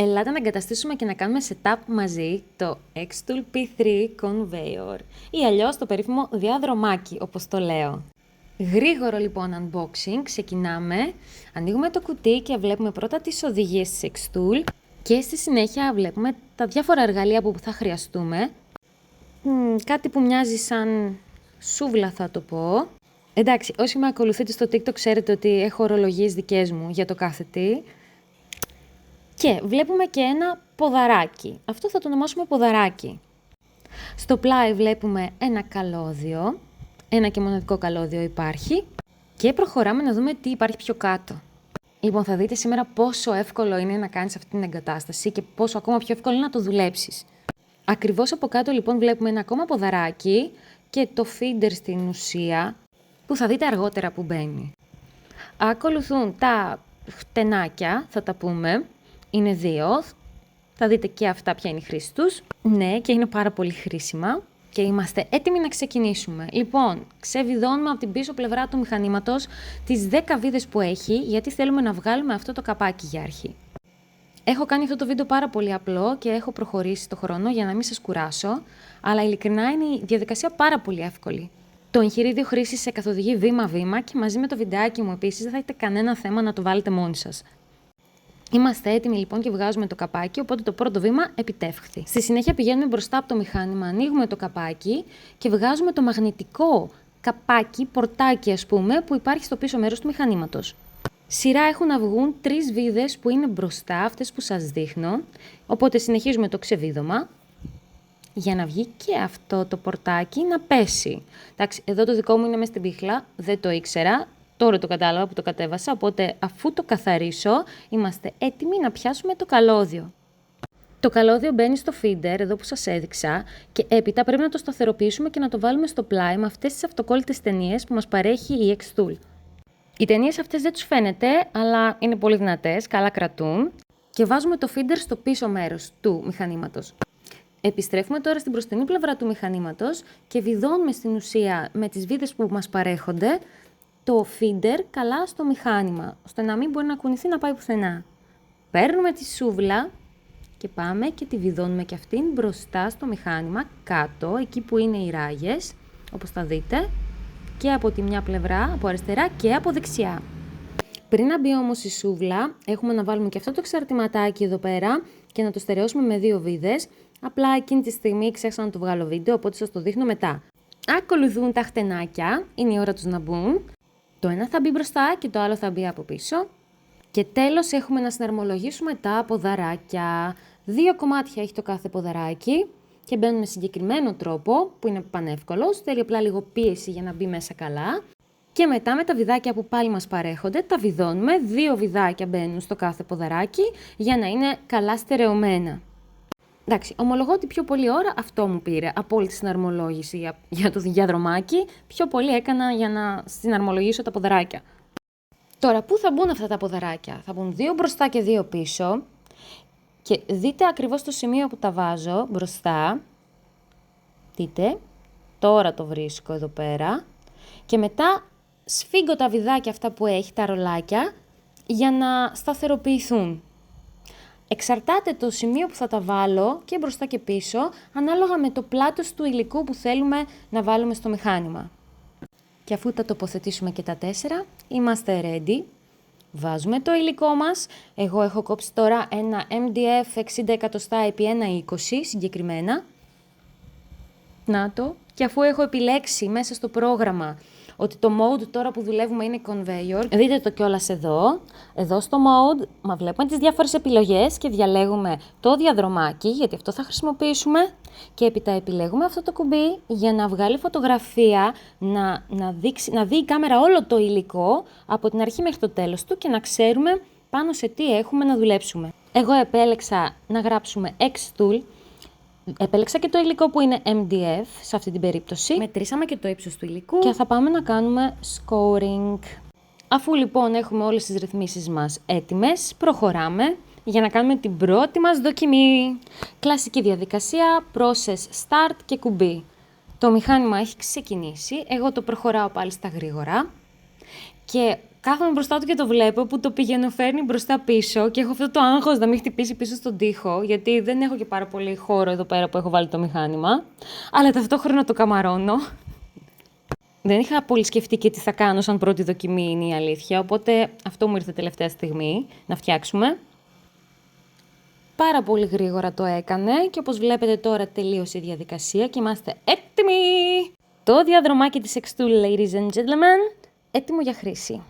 Ελάτε να εγκαταστήσουμε και να κάνουμε setup μαζί το Xtool P3 Conveyor ή αλλιώς το περίφημο διαδρομάκι, όπως το λέω. Γρήγορο λοιπόν unboxing, ξεκινάμε, ανοίγουμε το κουτί και βλέπουμε πρώτα τις οδηγίες της Xtool και στη συνέχεια βλέπουμε τα διάφορα εργαλεία που θα χρειαστούμε. Κάτι που μοιάζει σαν σούβλα θα το πω. Εντάξει, όσοι με ακολουθείτε στο TikTok ξέρετε ότι έχω ορολογίες δικές μου για το κάθε τι. Και βλέπουμε και ένα ποδαράκι. Αυτό θα το ονομάσουμε ποδαράκι. Στο πλάι βλέπουμε ένα καλώδιο. Ένα και μοναδικό καλώδιο υπάρχει. Και προχωράμε να δούμε τι υπάρχει πιο κάτω. Λοιπόν, θα δείτε σήμερα πόσο εύκολο είναι να κάνεις αυτή την εγκατάσταση και πόσο ακόμα πιο εύκολο είναι να το δουλέψεις. Ακριβώς από κάτω λοιπόν βλέπουμε ένα ακόμα ποδαράκι και το feeder στην ουσία που θα δείτε αργότερα που μπαίνει. Ακολουθούν τα χτενάκια, θα τα πούμε. Είναι δύο. Θα δείτε και αυτά ποια είναι η χρήση τους. Ναι, και είναι πάρα πολύ χρήσιμα. Και είμαστε έτοιμοι να ξεκινήσουμε. Λοιπόν, ξεβιδώνουμε από την πίσω πλευρά του μηχανήματος τις 10 βίδες που έχει, γιατί θέλουμε να βγάλουμε αυτό το καπάκι για αρχή. Έχω κάνει αυτό το βίντεο πάρα πολύ απλό και έχω προχωρήσει το χρόνο για να μην σας κουράσω, αλλά ειλικρινά είναι η διαδικασία πάρα πολύ εύκολη. Το εγχειρίδιο χρήσης σε καθοδηγεί βήμα-βήμα και μαζί με το βιντεάκι μου επίσης δεν θα έχετε κανένα θέμα να το βάλετε μόνοι σας. Είμαστε έτοιμοι λοιπόν και βγάζουμε το καπάκι, οπότε το πρώτο βήμα επιτεύχθη. Στη συνέχεια πηγαίνουμε μπροστά από το μηχάνημα, ανοίγουμε το καπάκι και βγάζουμε το μαγνητικό καπάκι, πορτάκι ας πούμε, που υπάρχει στο πίσω μέρος του μηχανήματος. Σειρά έχουν να βγουν 3 βίδες που είναι μπροστά, αυτές που σας δείχνω, οπότε συνεχίζουμε το ξεβίδωμα για να βγει και αυτό το πορτάκι να πέσει. Εντάξει, εδώ το δικό μου είναι μέσα στην πίχλα, δεν το ήξερα. Τώρα το κατάλαβα που το κατέβασα, οπότε αφού το καθαρίσω, είμαστε έτοιμοι να πιάσουμε το καλώδιο. Το καλώδιο μπαίνει στο feeder, εδώ που σας έδειξα, και έπειτα πρέπει να το σταθεροποιήσουμε και να το βάλουμε στο πλάι με αυτές τις αυτοκόλλητες ταινίες που μας παρέχει η Xtool. Οι ταινίες αυτές δεν τους φαίνεται, αλλά είναι πολύ δυνατές, καλά κρατούν, και βάζουμε το feeder στο πίσω μέρος του μηχανήματος. Επιστρέφουμε τώρα στην μπροστινή πλευρά του μηχανήματος και βιδώνουμε στην ουσία με τις βίδες που μας παρέχονται το feeder καλά στο μηχάνημα, ώστε να μην μπορεί να κουνηθεί να πάει πουθενά. Παίρνουμε τη σούβλα και πάμε και τη βιδώνουμε και αυτήν μπροστά στο μηχάνημα, κάτω, εκεί που είναι οι ράγες, όπως θα δείτε, και από τη μια πλευρά, από αριστερά και από δεξιά. Πριν να μπει όμως η σούβλα, έχουμε να βάλουμε και αυτό το εξαρτηματάκι εδώ πέρα και να το στερεώσουμε με 2 βίδες. Απλά εκείνη τη στιγμή ξέχασα να το βγάλω βίντεο, οπότε σας το δείχνω μετά. Ακολουθούν τα χτενάκια, είναι η ώρα τους να μπουν. Το ένα θα μπει μπροστά και το άλλο θα μπει από πίσω. Και τέλος έχουμε να συναρμολογήσουμε τα ποδαράκια. 2 κομμάτια έχει το κάθε ποδαράκι και μπαίνουν με συγκεκριμένο τρόπο που είναι πανεύκολος. Θέλει απλά λίγο πίεση για να μπει μέσα καλά. Και μετά με τα βιδάκια που πάλι μας παρέχονται τα βιδώνουμε. 2 βιδάκια μπαίνουν στο κάθε ποδαράκι για να είναι καλά στερεωμένα. Εντάξει, ομολογώ ότι πιο πολλή ώρα αυτό μου πήρε από όλη τη συναρμολόγηση για το διαδρομάκι. Πιο πολύ έκανα για να συναρμολογήσω τα ποδαράκια. Τώρα, πού θα μπουν αυτά τα ποδαράκια? Θα μπουν 2 μπροστά και 2 πίσω. Και δείτε ακριβώς το σημείο που τα βάζω μπροστά. Δείτε, τώρα το βρίσκω εδώ πέρα. Και μετά σφίγγω τα βιδάκια αυτά που έχει, τα ρολάκια, για να σταθεροποιηθούν. Εξαρτάται το σημείο που θα τα βάλω και μπροστά και πίσω, ανάλογα με το πλάτος του υλικού που θέλουμε να βάλουμε στο μηχάνημα. Και αφού τα τοποθετήσουμε και τα 4, είμαστε ready. Βάζουμε το υλικό μας. Εγώ έχω κόψει τώρα ένα MDF 60 εκατοστά επί 1,20 συγκεκριμένα. Να το. Και αφού έχω επιλέξει μέσα στο πρόγραμμα ότι το mode τώρα που δουλεύουμε είναι conveyor, δείτε το κιόλας εδώ. Εδώ στο mode βλέπουμε τις διάφορες επιλογές και διαλέγουμε το διαδρομάκι, γιατί αυτό θα χρησιμοποιήσουμε, και έπειτα επιλέγουμε αυτό το κουμπί για να βγάλει φωτογραφία, να δει η κάμερα όλο το υλικό από την αρχή μέχρι το τέλος του και να ξέρουμε πάνω σε τι έχουμε να δουλέψουμε. Εγώ επέλεξα να γράψουμε Xtool. Επέλεξα και το υλικό που είναι MDF σε αυτή την περίπτωση. Μετρήσαμε και το ύψος του υλικού και θα πάμε να κάνουμε scoring. Αφού λοιπόν έχουμε όλες τις ρυθμίσεις μας έτοιμες, προχωράμε για να κάνουμε την πρώτη μας δοκιμή. Κλασική διαδικασία, process start και κουμπί. Το μηχάνημα έχει ξεκινήσει, εγώ το προχωράω πάλι στα γρήγορα. Και Κάθομαι μπροστά του και το βλέπω που το πηγαίνω, φέρνει μπροστά πίσω και έχω αυτό το άγχος να μην χτυπήσει πίσω στον τοίχο, γιατί δεν έχω και πάρα πολύ χώρο εδώ πέρα που έχω βάλει το μηχάνημα, αλλά ταυτόχρονα το καμαρώνω. Δεν είχα πολύ σκεφτεί και τι θα κάνω σαν πρώτη δοκιμή, είναι η αλήθεια, οπότε αυτό μου ήρθε τελευταία στιγμή να φτιάξουμε. Πάρα πολύ γρήγορα το έκανε και όπως βλέπετε τώρα τελείωσε η διαδικασία και είμαστε έτοιμοι! Το διαδρομάκι της Xtool, ladies and gentlemen, έτοιμο για χρήση.